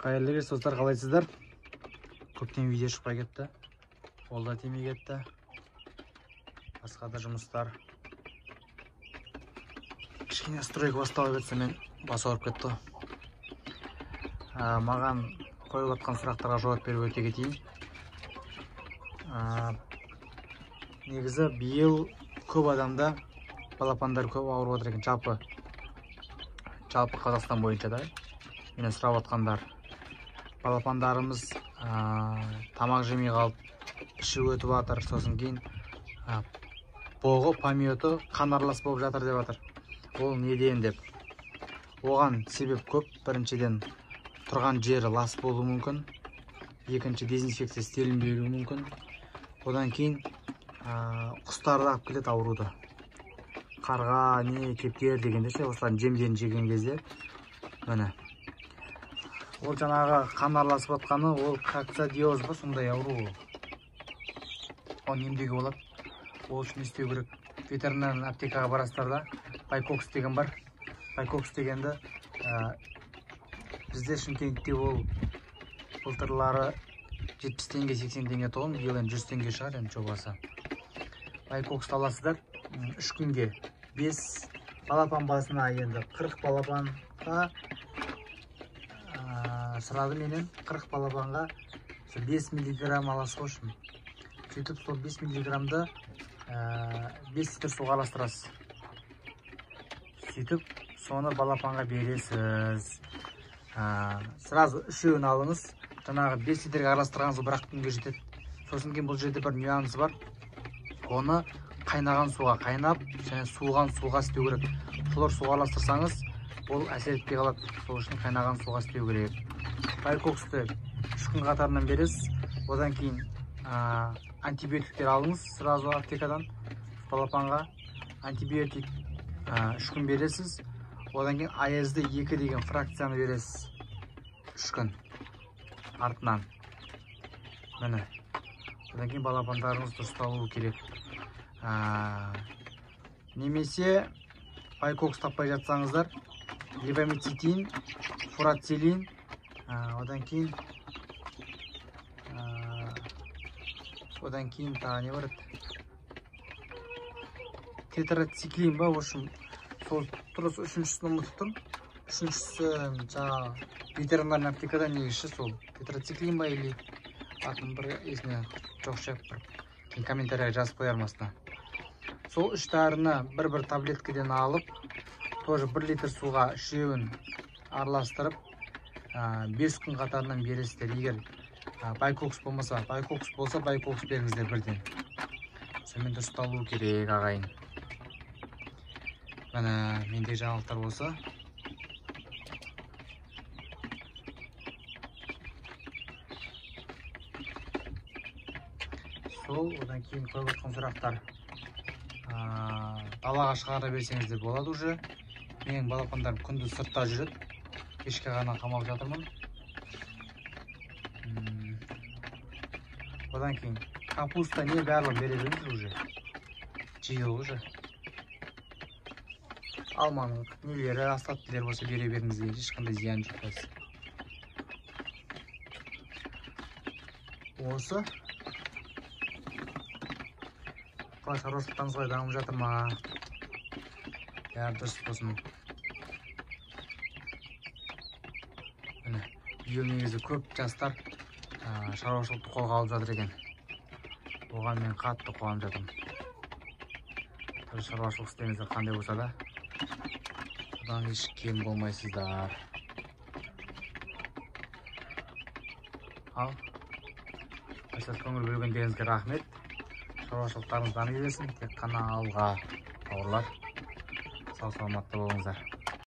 Hayırlı dostlar, қалайсыздар? Көптен видео шықпай кетті. Ол да тимей кетті. Басқа да жұмыстар. Кішкене стройка басталып кетсе мен бас ауырып кетті. Маған қойылып жатқан сұрақтарға жауап беріп өте кетейін. Негізі биыл көп адамда балапандар көп ауырып отыр екен. Жалпы Қазақстан бойынша да. Мені сұрап отқандар. Балапандарымыз тамақ жемей қалып, іші өтіп жатыр, сосын кейін боғы, помиоты қан аралас болып жатыр деп жатыр. Ол неден деп? Оған себеп көп. Біріншіден тұрған жері лас болуы мүмкін. Екінші, дезинфекция істелінбеуі мүмкін. Одан кейін құстарды алып келеді ауруды. Қарға, кептер дегенде ше, осылардың жемдерін жеген кезде міне. Ол жаңағы қан араласып жатқаны, ол коксидиоз ба, сондай ауру. Оны емдеуге болады. Ол үшін не істеу керек? Ветеринарный аптекаға барасыздар да, байкокс деген бар. Байкокс дегенді бізде Шымкентте ол былтырлары 70 теңге, 80 теңге тұғын, биыл 100 теңге шығар енді жобасы. Байкокс аласыздар, 3 күнге 5 балапан басына енді 40 балапанға сұрады менен, 40 балапанға 5 миллиграмм аласы қошын. Сөйтіп, сол 5 миллиграммды 5 литр суға араластырасыз. Сөйтіп, соны балапанға бересіз. Сразу үшеуін алыңыз. Жаңағы 5 литрге араластырғаныңыз бір-ақ күнге жетеді. Сосын кейін бұл жерде бір нюансы бар. Оны қайнаған суға қайнап, және суыған суға істеу керек. Хлор суға араластырсаңыз, ол әсер етпей қалады. Сол үшін қайнаған суға істеу керек. Байкоксты 3 күн қатарынан бересіз. Одан кейін антибиотиктер алыңыз сразу аптекадан. Балапанға антибиотик 3 күн бересіз. Одан кейін аязды 2 деген фракцияны бересіз. 3 күн артынан. Міне. Одан кейін балапандарыңыз дұрысталуы керек. Немесе байкокс таппай жатсаңыздар, левомицетин, фурацилин, одан кейін тағы не бар еді? Тетрациклин ба, общем, сол тұрыс үшіншісін ұмытып тұрмын. Үшіншісі жаңағы ветеринарный аптекада негізші сол тетрациклин ба или атын бір есіне жоқ шеп комментария жазып қоярым астына. Сол 3 дәріні бір таблеткіден алып, тоже 1 литр суға үшеуін араластырып, 5 күн қатарынан бересіздер. Егер байкокс болмаса, байкокс болса, байкокс беріңіздер бірден. Сонымен дұрысталуы керек, ағайын. Міне, менде жаңалықтар болса. Сол, одан кейін қойып жатқан сұрақтар. Далаға шығара берсеңіздер болады уже. Менің балапандарым күндіз сыртта жүреді. Кешке ғана қамалып жатырмын. Одан кейін капуста не барлығын бере беріңіз уже. Жиыл уже. Алманың нелері, остаткілер болса бере беріңіздер. Ешқандай зиян жоқ. Осы қалай шаруашылықтарыңыз қалай дамып жатыр ма? Дұрыс болсын. Биыл негізі көп жастар шаруашылықты қолға алып жатыр екен. Оған мен қатты қуанып жатырмын. Шаруашылық істеріңіздер қандай болса да, одан еш кем болмайсыздар. Ал, көңіл бөлгендеріңізге рахмет. Шаруашылықтарыңыз дами берсін, тек қана алға, бауырлар. Сау саламатта болыңыздар.